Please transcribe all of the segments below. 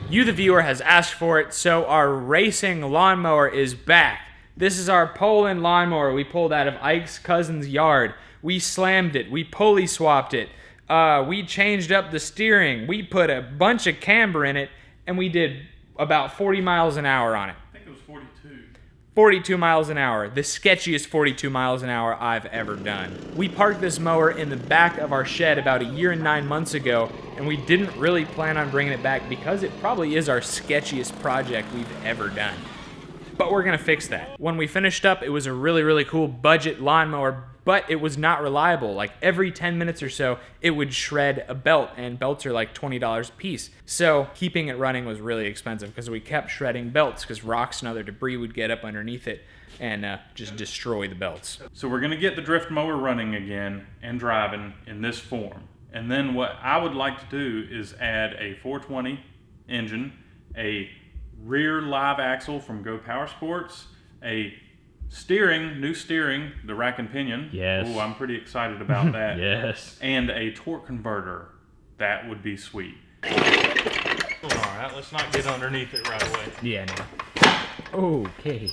You, the viewer, has asked for it, so our racing lawnmower is back. This is our Poland lawnmower we pulled out of Ike's cousin's yard. We slammed it. We pulley swapped it. We changed up the steering. We put a bunch of camber in it, and we did about 40 miles an hour on it. I think it was 42. 42 miles an hour. The sketchiest 42 miles an hour I've ever done. We parked this mower in the back of our shed about 1 year and 9 months ago, and we didn't really plan on bringing it back because it probably is our sketchiest project we've ever done. But we're gonna fix that. When we finished up, it was a really, really cool budget lawnmower, but it was not reliable. Like every 10 minutes or so, it would shred a belt, and belts are like $20 a piece. So keeping it running was really expensive because we kept shredding belts because rocks and other debris would get up underneath it and just destroy the belts. So we're gonna get the drift mower running again and driving in this form. And then what I would like to do is add a 420 engine, a rear live axle from Go Power Sports, a new steering, the rack and pinion. Yes. Oh, I'm pretty excited about that. Yes. And a torque converter. That would be sweet. All right, let's not get underneath it right away. Yeah, no. Okay.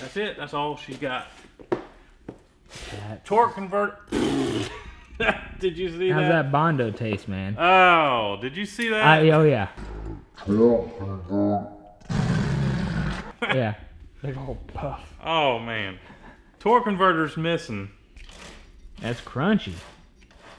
That's it. That's all she got. That. Torque converter. Did you see that? How's that Bondo taste, man? Oh, did you see that? Oh, yeah. Yeah. Big old puff. Oh, man. Torque converter's missing. That's crunchy.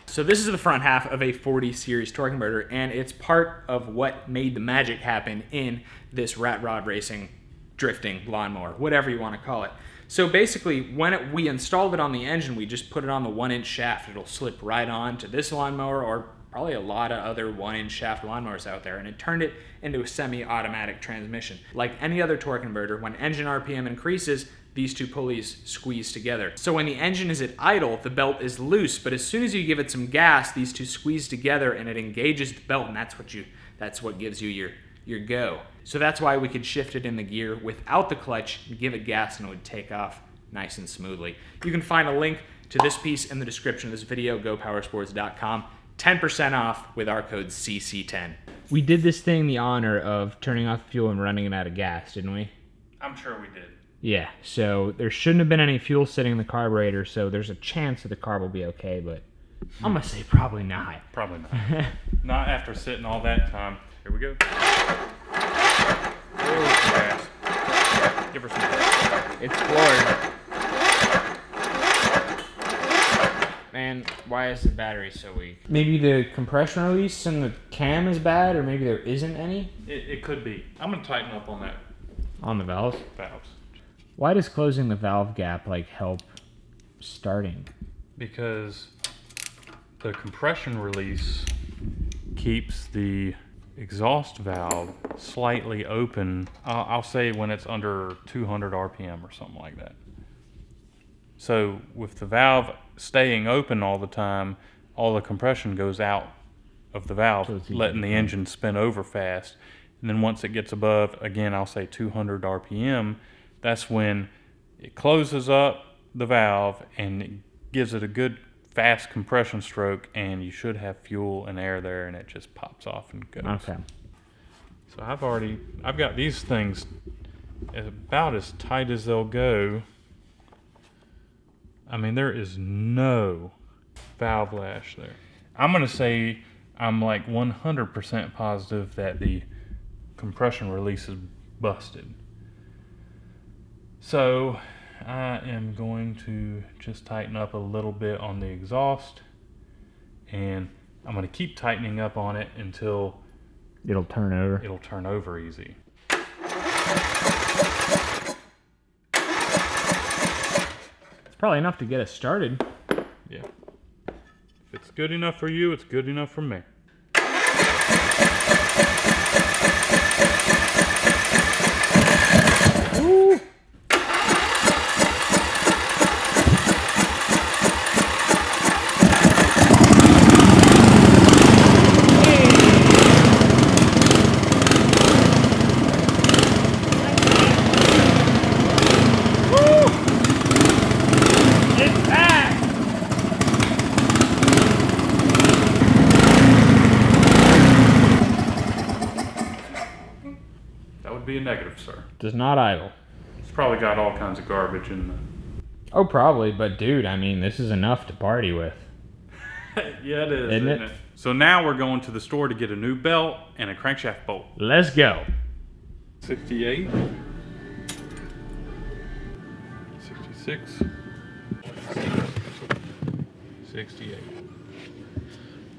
So this is the front half of a 40 series torque converter, and it's part of what made the magic happen in this rat rod racing drifting lawnmower, whatever you want to call it. So basically, when we installed it on the engine, we just put it on the 1-inch shaft. It'll slip right on to this lawnmower, or probably a lot of other 1-inch shaft lawnmowers out there, and it turned it into a semi-automatic transmission. Like any other torque converter, when engine RPM increases, these two pulleys squeeze together. So when the engine is at idle, the belt is loose, but as soon as you give it some gas, these two squeeze together and it engages the belt, and that's what gives you your go. So that's why we could shift it in the gear without the clutch, give it gas, and it would take off nice and smoothly. You can find a link to this piece in the description of this video, gopowersports.com. 10% off with our code CC10. We did this thing the honor of turning off the fuel and running it out of gas, didn't we? I'm sure we did. Yeah, so there shouldn't have been any fuel sitting in the carburetor, so there's a chance that the carb will be okay, but I'm gonna say probably not. Probably not. Not after sitting all that time. Here we go. Oh, gas. Give her some gas. It's floored. Man, why is the battery so weak? Maybe the compression release in the cam is bad, or maybe there isn't any? It could be. I'm gonna tighten up on that. On the valves? Valves. Why does closing the valve gap help starting? Because the compression release keeps the exhaust valve slightly open. I'll say when it's under 200 RPM or something like that. So with the valve staying open all the time, all the compression goes out of the valve, so letting the engine spin over fast. And then once it gets above, again, I'll say 200 RPM, that's when it closes up the valve and it gives it a good fast compression stroke, and you should have fuel and air there, and it just pops off and goes. Okay. So I've got these things about as tight as they'll go. I mean, there is no valve lash there. I'm gonna say I'm like 100% positive that the compression release is busted. So I am going to just tighten up a little bit on the exhaust, and I'm going to keep tightening up on it until it'll turn over. It'll turn over easy. It's probably enough to get us started. Yeah. If it's good enough for you, it's good enough for me. Woo! negative, sir. Does not idle. It's probably got all kinds of garbage in the... Oh, probably, but dude, I mean, this is enough to party with. Yeah, it is, Isn't isn't it? So now we're going to the store to get a new belt and a crankshaft bolt. Let's go. 68. 66. 68.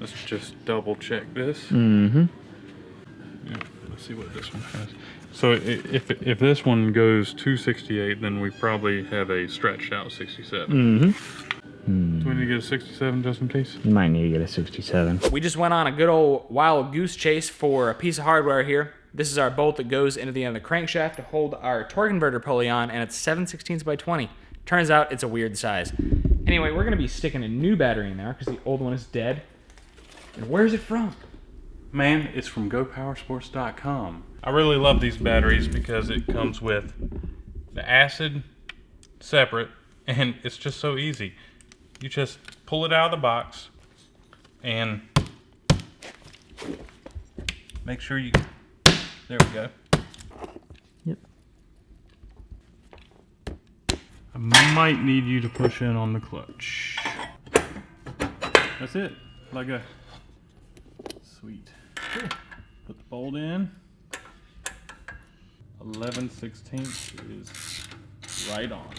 Let's just double check this. Mm-hmm. Let's see what this one has. So if this one goes to 68, then we probably have a stretched out 67. Mm-hmm. Do we need to get a 67 just in case? You might need to get a 67. We just went on a good old wild goose chase for a piece of hardware here. This is our bolt that goes into the end of the crankshaft to hold our torque converter pulley on, and it's 7/16 by 20. Turns out it's a weird size. Anyway, we're gonna be sticking a new battery in there because the old one is dead. And where's it from? Man, it's from GoPowersports.com. I really love these batteries because it comes with the acid separate, and it's just so easy. You just pull it out of the box and make sure you... There we go. Yep. I might need you to push in on the clutch. That's it. Like a... Sweet. Put the bolt in. 11/16 is right on.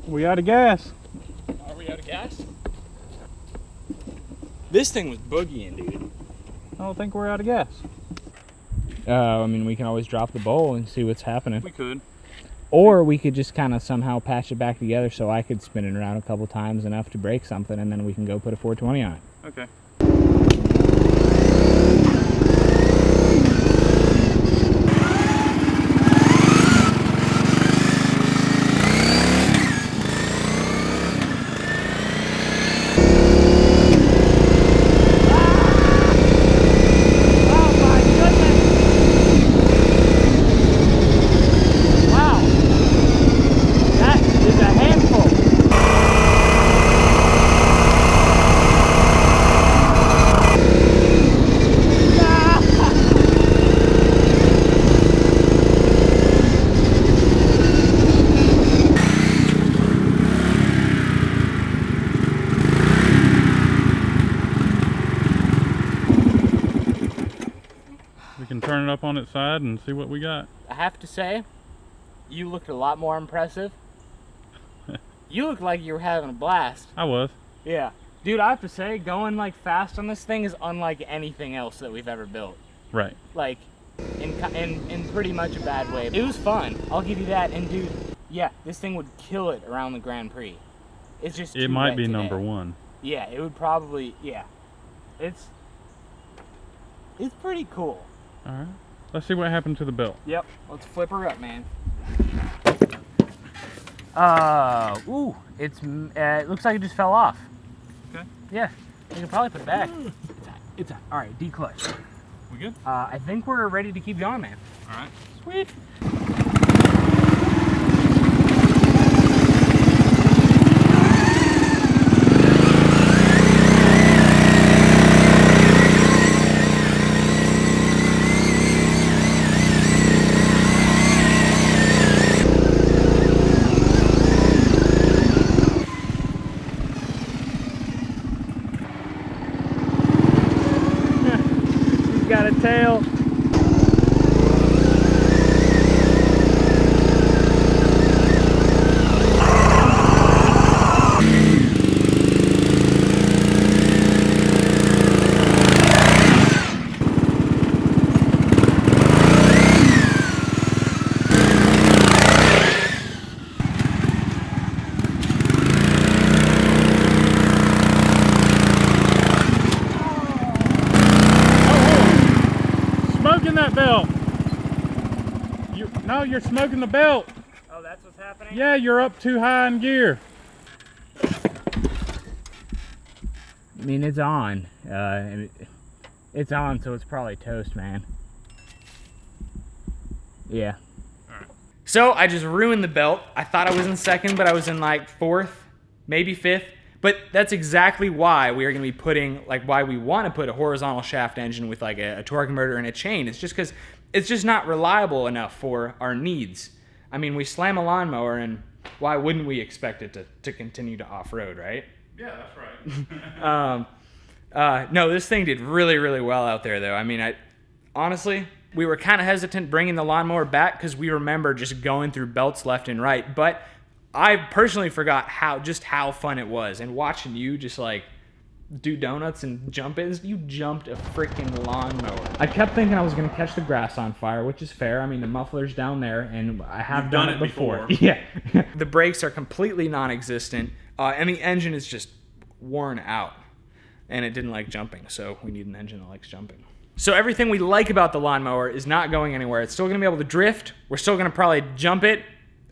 We out of gas. Are we out of gas? This thing was boogieing, dude. I don't think we're out of gas. I mean, we can always drop the bowl and see what's happening. We could. Or we could just kind of somehow patch it back together so I could spin it around a couple times enough to break something, and then we can go put a 420 on it. Okay. Turn it up on its side and see what we got. I have to say, you looked a lot more impressive. You looked like you were having a blast. I was. Yeah. Dude, I have to say, going like fast on this thing is unlike anything else that we've ever built. Right. Like, in pretty much a bad way. It was fun, I'll give you that. And dude, yeah, this thing would kill it around the Grand Prix. It's just It might be number one. Yeah, it would probably, yeah. It's pretty cool. All right, let's see what happened to the belt. Yep, let's flip her up, man. Ooh, it looks like it just fell off. Okay. Yeah, you can probably put it back. It's all right, D-clutch. We good? I think we're ready to keep going, man. All right. Sweet. Got a tail. That belt. No, you're smoking the belt. Oh, that's what's happening? Yeah, you're up too high in gear. I mean, it's on. It's on, so it's probably toast, man. Yeah. All right. So I just ruined the belt. I thought I was in second, but I was in like fourth, maybe fifth. But that's exactly why we are going to be putting, like, why we want to put a horizontal shaft engine with like a torque converter and a chain. It's just because it's just not reliable enough for our needs. I mean, we slam a lawnmower, and why wouldn't we expect it to continue to off-road, right? Yeah, that's right. No, this thing did really, really well out there, though. I mean, honestly, we were kind of hesitant bringing the lawnmower back because we remember just going through belts left and right, but I personally forgot just how fun it was, and watching you just like do donuts and jump in. You jumped a freaking lawnmower. I kept thinking I was gonna catch the grass on fire, which is fair. I mean, the muffler's down there, and I have done it before. Yeah. The brakes are completely non-existent, and the engine is just worn out, and it didn't like jumping, so we need an engine that likes jumping. So everything we like about the lawnmower is not going anywhere. It's still gonna be able to drift. We're still gonna probably jump it.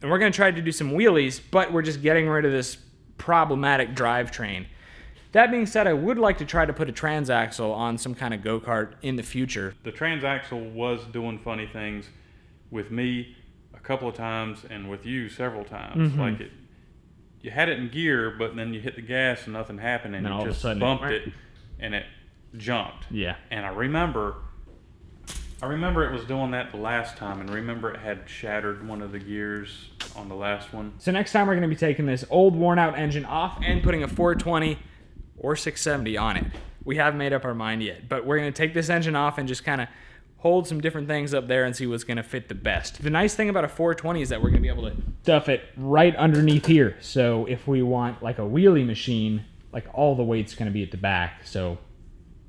And we're going to try to do some wheelies, but we're just getting rid of this problematic drivetrain. That being said, I would like to try to put a transaxle on some kind of go-kart in the future. The transaxle was doing funny things with me a couple of times and with you several times. Mm-hmm. Like you had it in gear, but then you hit the gas and nothing happened, and you just bumped it and it jumped. Yeah. And I remember it was doing that the last time, and remember it had shattered one of the gears on the last one. So next time we're going to be taking this old worn out engine off and putting a 420 or 670 on it. We haven't made up our mind yet, but we're going to take this engine off and just kind of hold some different things up there and see what's going to fit the best. The nice thing about a 420 is that we're going to be able to stuff it right underneath here. So if we want like a wheelie machine, like all the weight's going to be at the back. So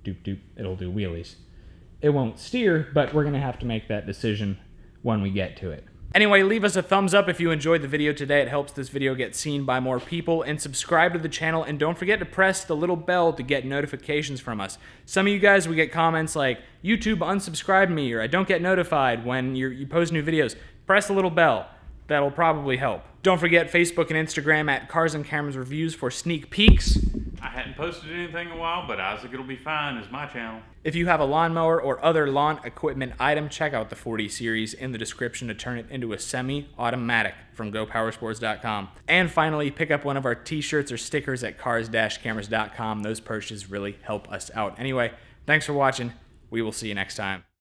doop doop, it'll do wheelies. It won't steer, but we're going to have to make that decision when we get to it. Anyway, leave us a thumbs up if you enjoyed the video today. It helps this video get seen by more people. And subscribe to the channel. And don't forget to press the little bell to get notifications from us. Some of you guys, we get comments like, YouTube unsubscribed me, or I don't get notified when you post new videos. Press the little bell. That'll probably help. Don't forget Facebook and Instagram at Cars and Cameras Reviews for sneak peeks. I hadn't posted anything in a while, but Isaac It'll Be Fine is my channel. If you have a lawnmower or other lawn equipment item, check out the 40 series in the description to turn it into a semi-automatic from GoPowerSports.com. And finally, pick up one of our t-shirts or stickers at Cars-Cameras.com. Those purchases really help us out. Anyway, thanks for watching. We will see you next time.